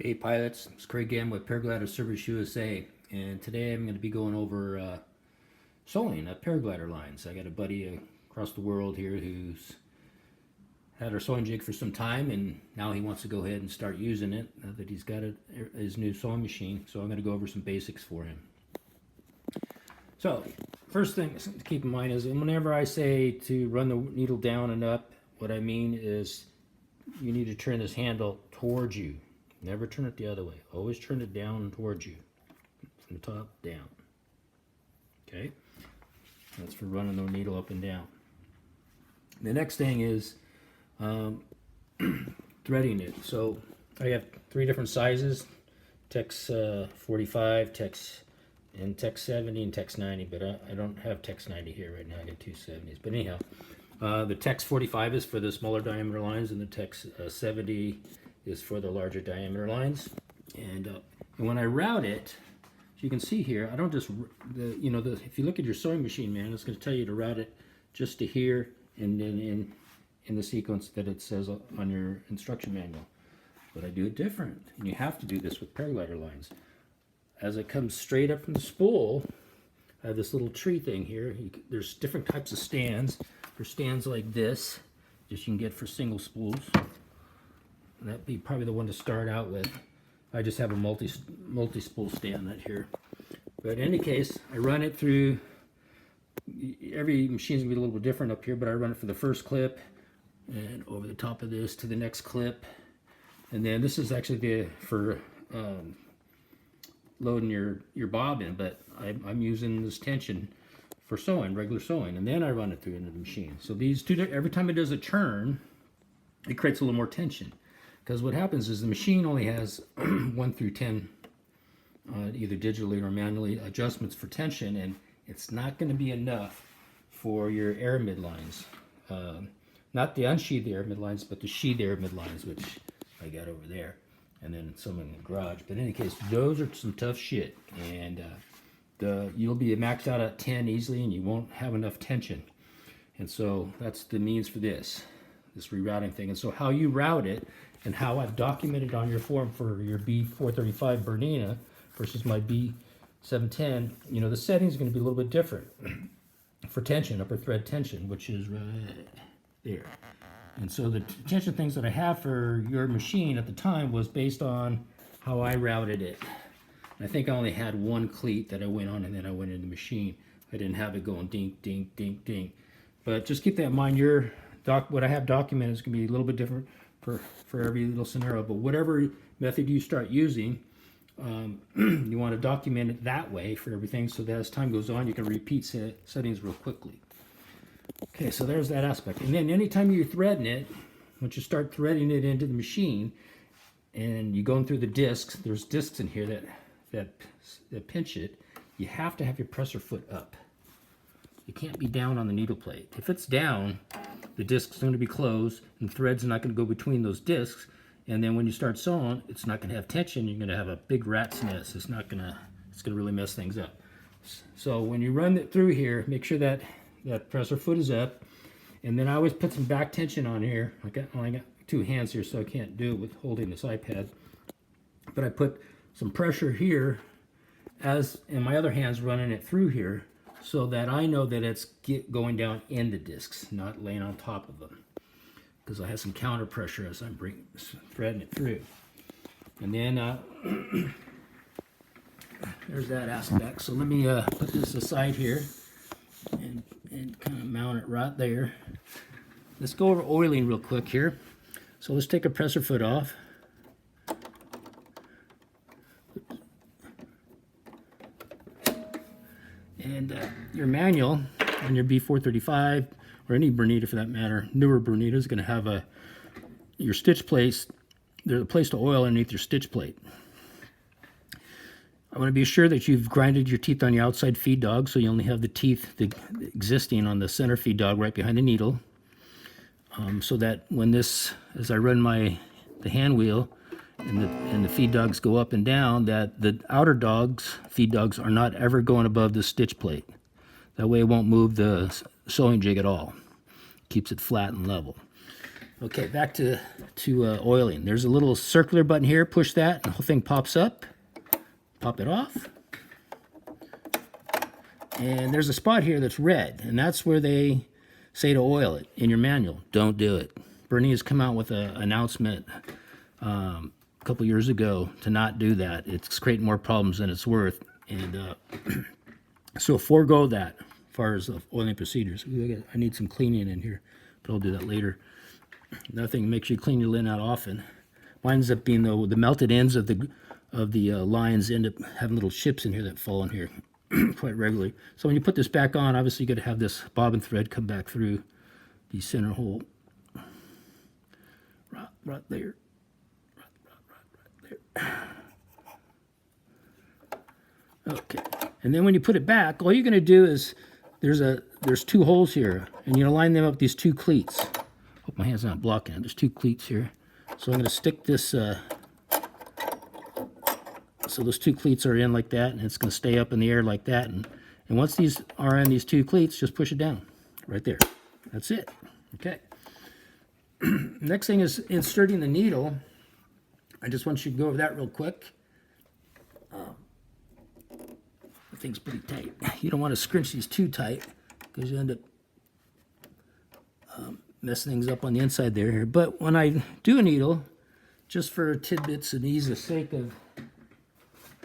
Hey pilots, it's Craig again with Paraglider Service USA, and today I'm going to be going over sewing paraglider lines. I got a buddy across the world here who's had our sewing jig for some time, and now he wants to go ahead and start using it now that he's got his new sewing machine. So I'm going to go over some basics for him. So first thing to keep in mind is whenever I say to run the needle down and up, what I mean is you need to turn this handle towards you. Never turn it the other way. Always turn it down towards you, from the top down. Okay? That's for running the needle up and down. The next thing is threading it. So I have 3 different sizes: Tex 45, Tex 70, and Tex 90. But I don't have Tex 90 here right now. I got 2 70s. But anyhow, the Tex 45 is for the smaller diameter lines, and the Tex 70 is for the larger diameter lines. And when I route it, as you can see here, I don't just, if you look at your sewing machine, man, it's going to tell you to route it just to here and then in the sequence that it says on your instruction manual. But I do it different, and you have to do this with paraglider lines. As it comes straight up from the spool, I have this little tree thing here. There's different types of stands. There's stands like this, just you can get for single spools. That'd be probably the one to start out with. I just have a multi-spool stand right here. But in any case, I run it through. Every machine's gonna be a little bit different up here, but I run it for the first clip and over the top of this to the next clip. And then this is actually for loading your bobbin, but I'm using this tension for sewing, regular sewing, and then I run it through into the machine. So these two, every time it does a turn, it creates a little more tension. Because what happens is the machine only has 1 through 10, either digitally or manually, adjustments for tension, and it's not going to be enough for your air midlines. Not the unsheathed air midlines, but the sheathed air midlines, which I got over there, and then some in the garage. But in any case, those are some tough shit, and you'll be maxed out at 10 easily, and you won't have enough tension. And so that's the means for this rerouting thing. And so how you route it, and how I've documented on your form for your B435 Bernina versus my B710, the settings are going to be a little bit different for tension, upper thread tension, which is right there. And so the tension things that I have for your machine at the time was based on how I routed it. And I think I only had 1 cleat that I went on, and then I went in the machine. I didn't have it going dink, dink, dink, dink. But just keep that in mind. What I have documented is going to be a little bit different for every little scenario, but whatever method you start using, you want to document it that way for everything, so that as time goes on, you can repeat settings real quickly. Okay, so there's that aspect. And then anytime you're threading it, once you start threading it into the machine, and you're going through the discs, there's discs in here that pinch it. You have to have your presser foot up. You can't be down on the needle plate. If it's down, the disc's going to be closed, and thread's not going to go between those discs. And then when you start sewing, it's not going to have tension. You're going to have a big rat's nest. It's going to really mess things up. So when you run it through here, make sure that presser foot is up. And then I always put some back tension on here. I only got 2 hands here, so I can't do it with holding this iPad. But I put some pressure here, and my other hand's running it through here, so that I know that it's going down in the discs, not laying on top of them. Because I have some counter pressure as I'm threading it through. And then there's that aspect. So let me put this aside here and kind of mount it right there. Let's go over oiling real quick here. So let's take a presser foot off. And your manual on your B435, or any Bernita for that matter, newer Bernita, is going to have your stitch plates. There's a place to oil underneath your stitch plate. I want to be sure that you've grinded your teeth on your outside feed dog, so you only have the teeth existing on the center feed dog right behind the needle. So that when as I run the hand wheel, and the feed dogs go up and down, that the outer feed dogs are not ever going above the stitch plate. That way it won't move the sewing jig at all. Keeps it flat and level. Okay, back to oiling. There's a little circular button here. Push that, and the whole thing pops up. Pop it off. And there's a spot here that's red, and that's where they say to oil it in your manual. Don't do it. Bernie has come out with an announcement a couple years ago to not do that. It's creating more problems than it's worth. And so forego that as far as the oiling procedures. I need some cleaning in here, but I'll do that later. Another thing, make sure you clean your lint out often. Mine ends up being the melted ends of the lines end up having little chips in here that fall in here quite regularly. So when you put this back on, obviously you got to have this bobbin thread come back through the center hole. Right there. Right there. Okay. And then when you put it back, all you're going to do is there's two holes here, and you're going to line them up with these two cleats. Hope my hand's not blocking it. There's two cleats here. So I'm going to stick this, so those two cleats are in like that, and it's going to stay up in the air like that. And once these are in these two cleats, just push it down right there. That's it. Okay. Next thing is inserting the needle. I just want you to go over that real quick. The thing's pretty tight. You don't want to scrunch these too tight because you end up messing things up on the inside there. But when I do a needle, just for tidbits and ease of sake of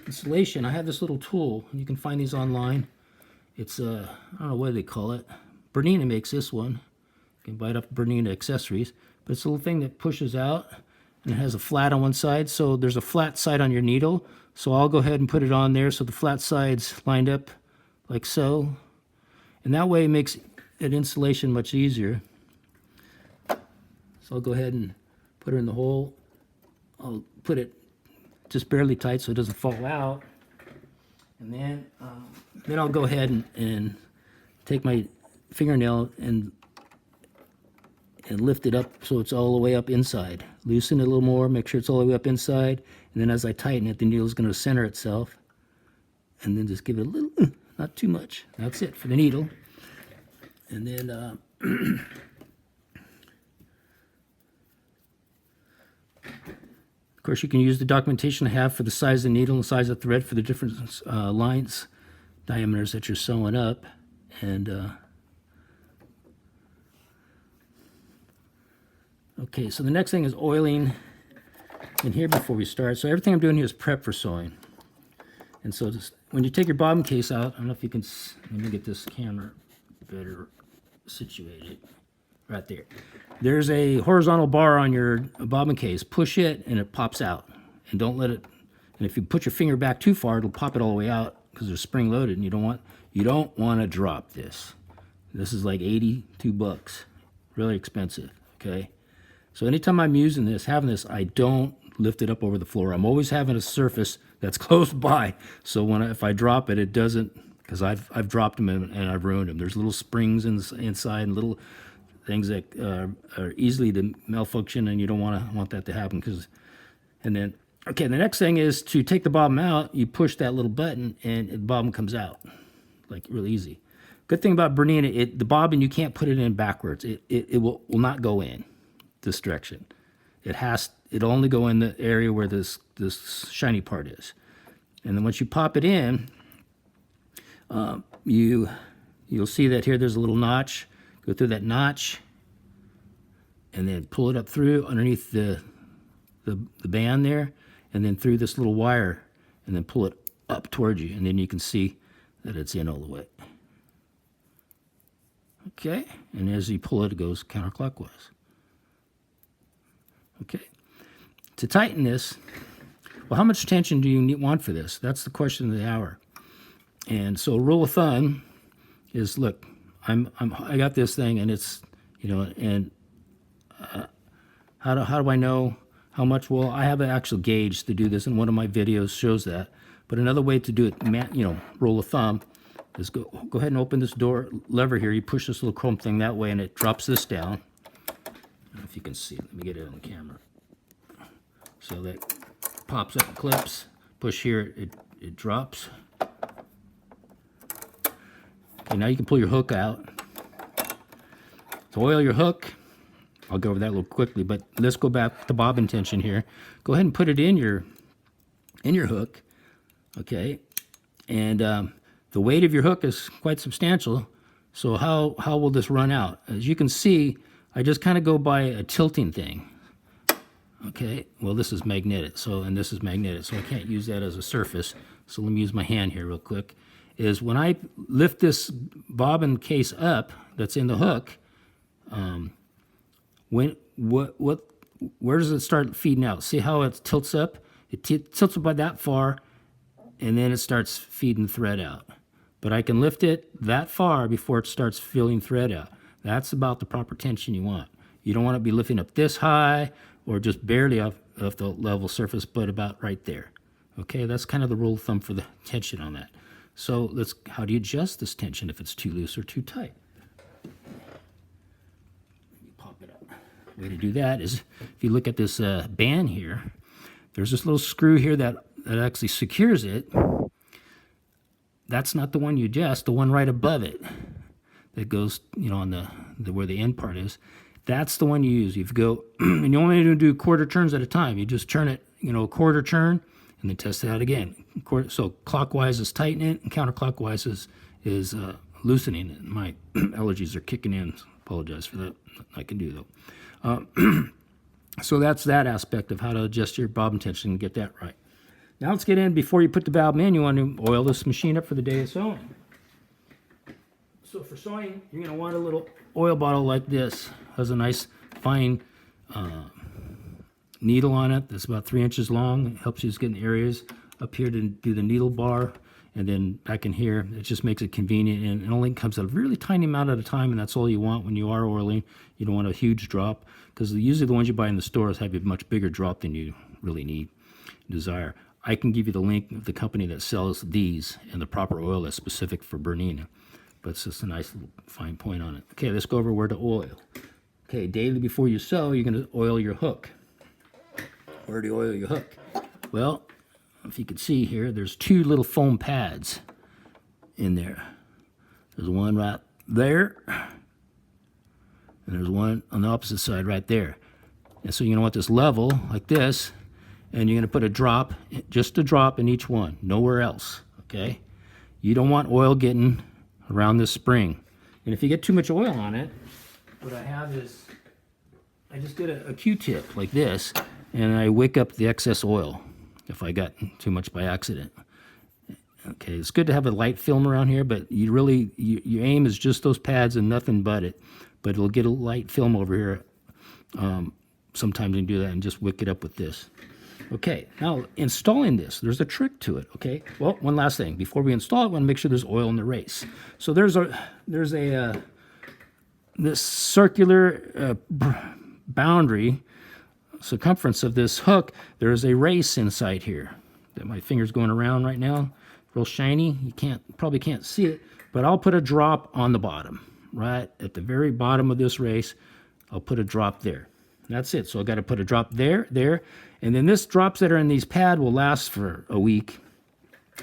installation, I have this little tool, and you can find these online. It's I don't know what they call it. Bernina makes this one. You can buy it up at Bernina Accessories. But it's a little thing that pushes out, and it has a flat on one side. So there's a flat side on your needle. So I'll go ahead and put it on there so the flat side's lined up like so. And that way it makes an installation much easier. So I'll go ahead and put her in the hole. I'll put it just barely tight so it doesn't fall out. And then I'll go ahead and take my fingernail and lift it up so it's all the way up inside. Loosen it a little more, make sure it's all the way up inside, and then as I tighten it, the needle's going to center itself. And then just give it a little, not too much. That's it for the needle. And then of course, you can use the documentation I have for the size of the needle and the size of the thread for the different lines, diameters that you're sewing up. And okay, so the next thing is oiling in here before we start. So everything I'm doing here is prep for sewing. And so just, when you take your bobbin case out, I don't know if you can, let me get this camera better situated. Right there. There's a horizontal bar on your bobbin case. Push it and it pops out. And don't let it, and if you put your finger back too far, it'll pop it all the way out because they're spring loaded, and you don't want to drop this. This is like 82 bucks. Really expensive, okay? So anytime I'm using this, having this, I don't lift it up over the floor. I'm always having a surface that's close by. So if I drop it, it doesn't, because I've dropped them and I've ruined them. There's little springs inside and little things that are easily to malfunction, and you don't want that to happen. And then, okay, the next thing is to take the bobbin out. You push that little button, and the bobbin comes out, like really easy. Good thing about Bernina, the bobbin, you can't put it in backwards. It will not go in this direction. It'll only go in the area where this shiny part is. And then once you pop it in, you'll see that here there's a little notch. Go through that notch, and then pull it up through underneath the band there, and then through this little wire, and then pull it up towards you, and then you can see that it's in all the way. Okay, and as you pull it, it goes counterclockwise. Okay, to tighten this, well, how much tension do you want for this? That's the question of the hour. And so a rule of thumb is, look, I got this thing, and it's, and how do I know how much? Well, I have an actual gauge to do this, and one of my videos shows that. But another way to do it, rule of thumb, is go ahead and open this door lever here. You push this little chrome thing that way, and it drops this down. I don't know if you can see. Let me get it on the camera. So that pops up and clips. Push here, it drops. Okay, now you can pull your hook out. To oil your hook, I'll go over that a little quickly, but let's go back to bobbin tension here. Go ahead and put it in your hook, okay? And the weight of your hook is quite substantial, so how will this run out? As you can see, I just kind of go by a tilting thing. Okay, well this is magnetic, and this is magnetic, so I can't use that as a surface. So let me use my hand here real quick. Is when I lift this bobbin case up that's in the hook, where does it start feeding out? See how it tilts up? It tilts about that far, and then it starts feeding thread out. But I can lift it that far before it starts filling thread out. That's about the proper tension you want. You don't want to be lifting up this high or just barely off the level surface, but about right there. Okay, that's kind of the rule of thumb for the tension on that. So how do you adjust this tension if it's too loose or too tight? You pop it up. The way to do that is, if you look at this band here, there's this little screw here that actually secures it. That's not the one you adjust, the one right above it that goes, on the where the end part is. That's the one you use. You go, and you only do quarter turns at a time. You just turn it, a quarter turn, and then test it out again. So clockwise is tightening it, and counterclockwise is loosening it. My allergies are kicking in. Apologize for that. I can do though. So that's that aspect of how to adjust your bobbin tension and get that right. Now let's get in. Before you put the valve in, you want to oil this machine up for the day of sewing. So for sewing, you're going to want a little oil bottle like this. It has a nice fine needle on it that's about 3 inches long. It helps you just get in areas up here to do the needle bar, and then back in here. It just makes it convenient, and it only comes a really tiny amount at a time, and that's all you want when you are oiling. You don't want a huge drop, because usually the ones you buy in the stores have a much bigger drop than you really need, desire. I can give you the link of the company that sells these and the proper oil that's specific for Bernina. But it's just a nice little fine point on it. Okay, let's go over where to oil. Okay, daily before you sew, you're going to oil your hook. Where do you oil your hook? Well, if you can see here, there's 2 little foam pads in there. There's one right there, and there's one on the opposite side right there. And so you're going to want this level like this, and you're going to put a drop, just a drop in each one, nowhere else, okay? You don't want oil getting around this spring. And if you get too much oil on it, what I have is, I just did a Q-tip like this, and I wick up the excess oil if I got too much by accident. Okay, it's good to have a light film around here, but your aim is just those pads and nothing but it. But it'll get a light film over here. Sometimes you can do that and just wick it up with this. Okay, now installing this, there's a trick to it, okay? Well, one last thing. Before we install it, we want to make sure there's oil in the race. So there's this circular boundary, circumference of this hook. There's a race inside here that my finger's going around right now. Real shiny. You probably can't see it, but I'll put a drop on the bottom, right at the very bottom of this race. I'll put a drop there. That's it. So I got to put a drop there, and then this drops that are in these pad will last for a week.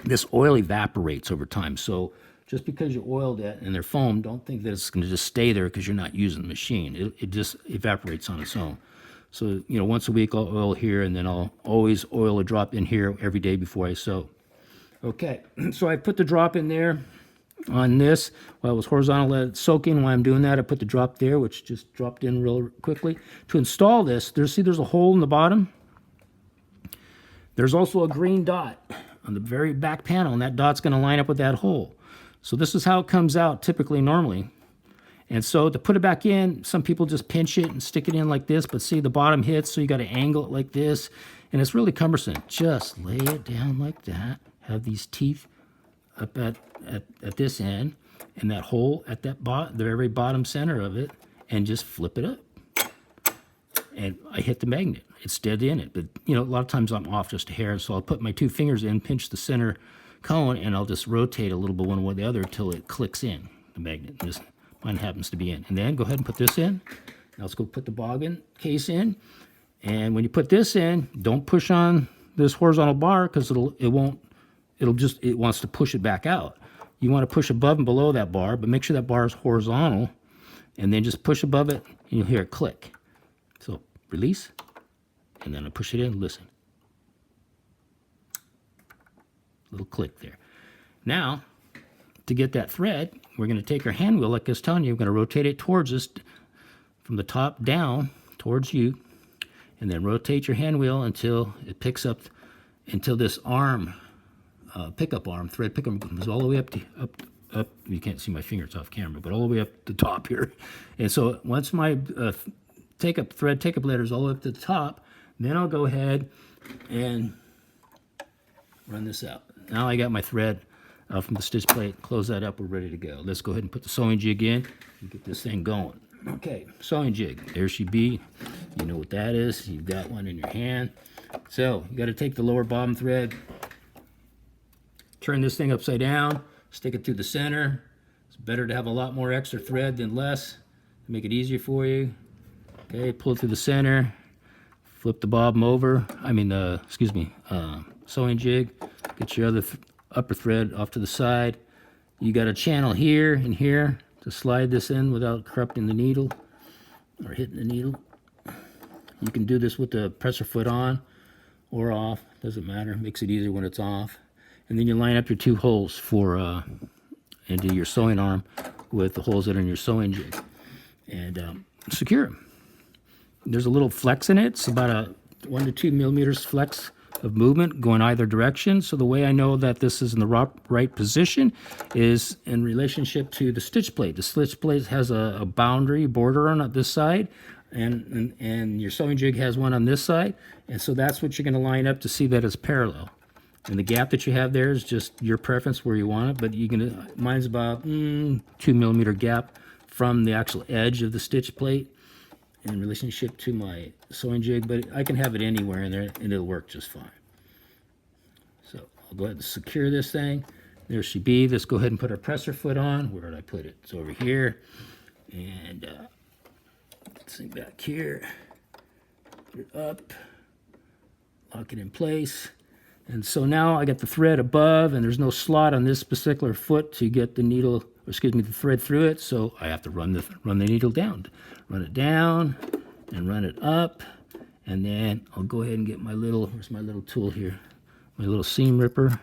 This oil evaporates over time. So just because you oiled it and they're foam, don't think that it's going to just stay there because you're not using the machine. It just evaporates on its own. So, once a week I'll oil here, and then I'll always oil a drop in here every day before I sew. Okay, so I put the drop in there on this. While it was horizontal, let it soak in. While I'm doing that, I put the drop there, which just dropped in real quickly. To install this, there's a hole in the bottom. There's also a green dot on the very back panel, and that dot's going to line up with that hole. So this is how it comes out typically normally. And so to put it back in, some people just pinch it and stick it in like this, but see the bottom hits, so you got to angle it like this, and it's really cumbersome. Just lay it down like that, have these teeth up at this end, and that hole at the very bottom center of it, and just flip it up. And I hit the magnet. It's dead in it, but a lot of times I'm off just a hair, so I'll put my 2 fingers in, pinch the center cone, and I'll just rotate a little bit one way or the other until it clicks in, the magnet. Mine happens to be in. And then go ahead and put this in. Now let's go put the bobbin case in. And when you put this in, don't push on this horizontal bar, because it wants to push it back out. You want to push above and below that bar, but make sure that bar is horizontal, and then just push above it, and you'll hear it click. So release, and then I push it in, listen. Little click there. Now, to get that thread, we're going to take our hand wheel, like I was telling you, we're going to rotate it towards us from the top down towards you, and then rotate your hand wheel until it picks up, until this arm, pickup arm, thread pickup comes all the way up to, up. You can't see my fingers off camera, but all the way up the top here. And so once my thread take-up ladder is all the way up to the top, then I'll go ahead and run this out. Now I got my thread out from the stitch plate. Close that up. We're ready to go. Let's go ahead and put the sewing jig in and get this thing going. Okay, sewing jig. There she be. You know what that is. You've got one in your hand. So you got to take the lower bottom thread, turn this thing upside down, stick it through the center. It's better to have a lot more extra thread than less to make it easier for you. Okay, pull it through the center, flip the bobbin over. Sewing jig. Get your other upper thread off to the side. You got a channel here and here to slide this in without corrupting the needle or hitting the needle. You can do this with the presser foot on or off, doesn't matter, makes it easier when it's off. And then you line up your two holes for into your sewing arm with the holes that are in your sewing jig, and secure them. There's a little flex in it. It's about a 1 to 2 millimeters flex of movement going either direction. So the way I know that this is in the right position is in relationship to the stitch plate. The stitch plate has a boundary border on this side, and your sewing jig has one on this side, and so that's what you're going to line up to see that it's parallel. And the gap that you have there is just your preference where you want it, but mine's about 2 millimeter gap from the actual edge of the stitch plate in relationship to my sewing jig, but I can have it anywhere in there and it'll work just fine. So I'll go ahead and secure this thing. There she be. Let's go ahead and put our presser foot on. Where did I put it? It's over here. And let's see back here. Put it up. Lock it in place. And so now I got the thread above, and there's no slot on this particular foot to get the needle, the thread through it. So I have to run the needle down, run it down, and run it up. And then I'll go ahead and get my where's my little tool here? My little seam ripper,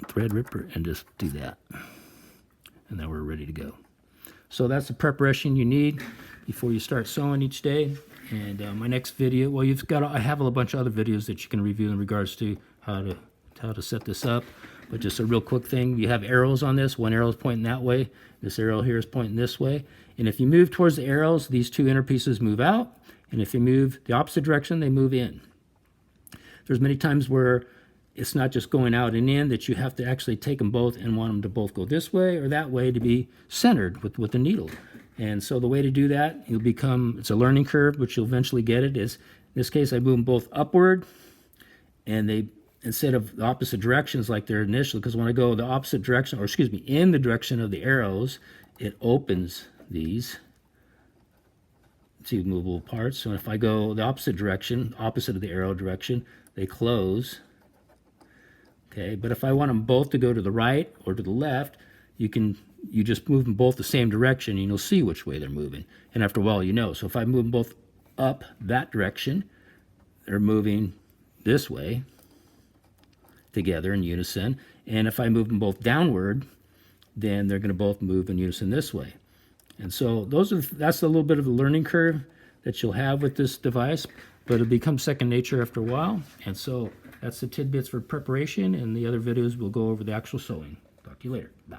thread ripper, and just do that. And then we're ready to go. So that's the preparation you need before you start sewing each day. And my next video, well, I have a bunch of other videos that you can review in regards to how to set this up. But just a real quick thing, you have arrows on this. One arrow is pointing that way. This arrow here is pointing this way. And if you move towards the arrows, these two inner pieces move out. And if you move the opposite direction, they move in. There's many times where it's not just going out and in, that you have to actually take them both and want them to both go this way or that way to be centered with the needle. And so the way to do that, it's a learning curve, which you'll eventually get it, is, in this case, I move them both upward, and instead of the opposite directions like they're initially, because when I go the opposite direction, in the direction of the arrows, it opens these two movable parts. So if I go the opposite direction, opposite of the arrow direction, they close. Okay, but if I want them both to go to the right or to the left, you just move them both the same direction, and you'll see which way they're moving. And after a while, you know. So if I move them both up that direction, they're moving this way together in unison. And if I move them both downward, then they're going to both move in unison this way. And so that's a little bit of a learning curve that you'll have with this device, but it'll become second nature after a while. And so that's the tidbits for preparation, and the other videos will go over the actual sewing. Talk to you later. Bye.